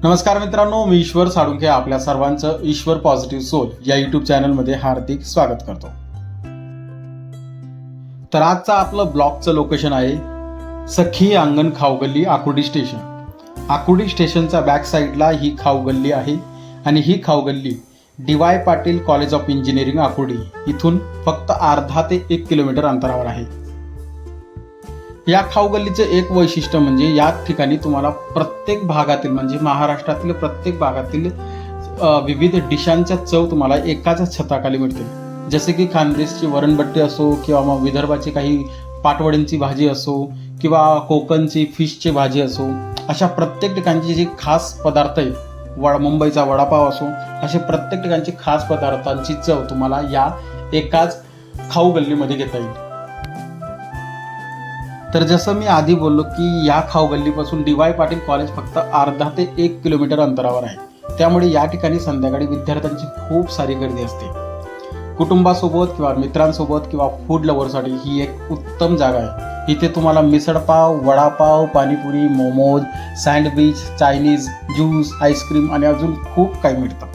नमस्कार मित्रांनो, मी ईश्वर साळुंखे आपल्या सर्वांचं ईश्वर पॉझिटिव्ह सोल या यूट्यूब चॅनलमध्ये हार्दिक स्वागत करतो. तर आजचा आपलं ब्लॉगचं लोकेशन आहे सखी अंगण खावगल्ली आकुर्डी स्टेशन. आकुर्डी स्टेशनच्या बॅक साईडला ही खावगल्ली आहे आणि ही खावगल्ली D Y. Patil college of engineering Akurdi इथून फक्त अर्धा ते 1 किलोमीटर अंतरावर आहे. या खावगल्लीचे एक वैशिष्ट्य म्हणजे या ठिकाणी तुम्हाला प्रत्येक भागातील म्हणजे महाराष्ट्रातील प्रत्येक भागातील विविध डिशांच्या चव तुम्हाला एकाच छताखाली मिळतील. जसे की खानदेशची वरणबट्टी असो किंवा मग विदर्भाची काही पाटवड्यांची भाजी असो किंवा कोकणची फिशची भाजी असो, अशा प्रत्येक ठिकाणची जी खास पदार्थ आहे, मुंबईचा वडापाव असो, असे प्रत्येक ठिकाणची खास पदार्थांची चव तुम्हाला या एकाच खाऊगल्लीमध्ये घेता येईल. तर जसं मी आधी बोललो की या खावगल्लीपासून डी.वाय. पाटील कॉलेज फक्त अर्धा ते 1 किलोमीटर अंतरावर आहे. त्यामुळे या ठिकाणी संध्याकाळी विद्यार्थ्यांची खूप सारी गर्दी असते. कुटुंबासोबत किंवा मित्रांसोबत किंवा फूड लव्हरसाठी ही एक उत्तम जागा आहे. इथे तुम्हाला misal pav, vada pav, panipuri, momos, sandwich, Chinese, juice, ice cream आणि अजून खूप काही मिळतं.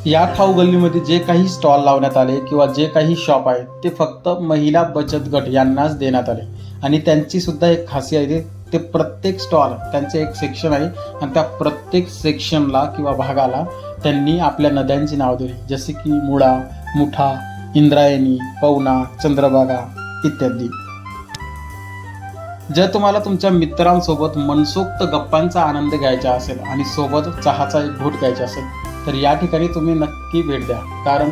या खाऊगल्लीमध्ये जे काही स्टॉल लावण्यात आले किंवा जे काही शॉप आहे ते फक्त महिला बचत गट यांनाच देण्यात आले आणि त्यांची सुद्धा एक खासियत आहे, ते प्रत्येक स्टॉल त्यांचे एक सेक्शन आहे आणि त्या प्रत्येक सेक्शनला किंवा भागाला त्यांनी आपल्या नद्यांची नाव दिली, जसे की मुळा, मुठा, इंद्रायणी, पवना, चंद्रभागा इत्यादी. जर तुम्हाला तुमच्या मित्रांसोबत मनसोक्त गप्पांचा आनंद घ्यायचा असेल आणि सोबत चहाचा एक घोट घ्यायचा असेल तर या ठिकाणी तुम्ही नक्की भेट द्या. कारण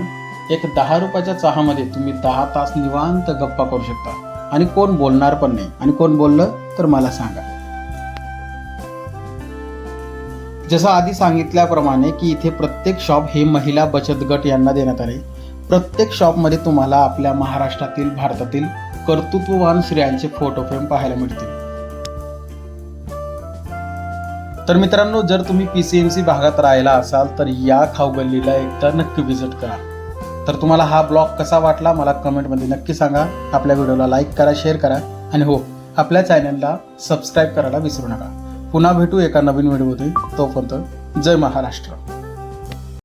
एक 10 रुपयाच्या चहामध्ये तुम्ही 10 तास निवांत गप्पा करू शकता आणि कोण बोलणार पण नाही. आणि कोण बोललं तर मला सांगा. जसं आधी सांगितल्याप्रमाणे की इथे प्रत्येक शॉप हे महिला बचत गट यांना देण्यात आले. प्रत्येक शॉपमध्ये तुम्हाला आपल्या महाराष्ट्रातील, भारतातील कर्तृत्ववान स्त्रियांचे फोटो फ्रेम पाहायला मिळतील. तर मित्रांनो, जर तुम्ही PCMC भागात राहिला असाल तर या खाऊगल्लीला एकदा नक्की व्हिजिट करा. तर तुम्हाला हा ब्लॉग कसा वाटला मला कमेंटमध्ये नक्की सांगा. आपल्या व्हिडिओला लाईक करा, शेअर करा आणि हो, आपल्या चॅनलला सबस्क्राईब करायला विसरू नका. पुन्हा भेटू एका नवीन व्हिडिओमध्ये. तोपर्यंत जय महाराष्ट्र.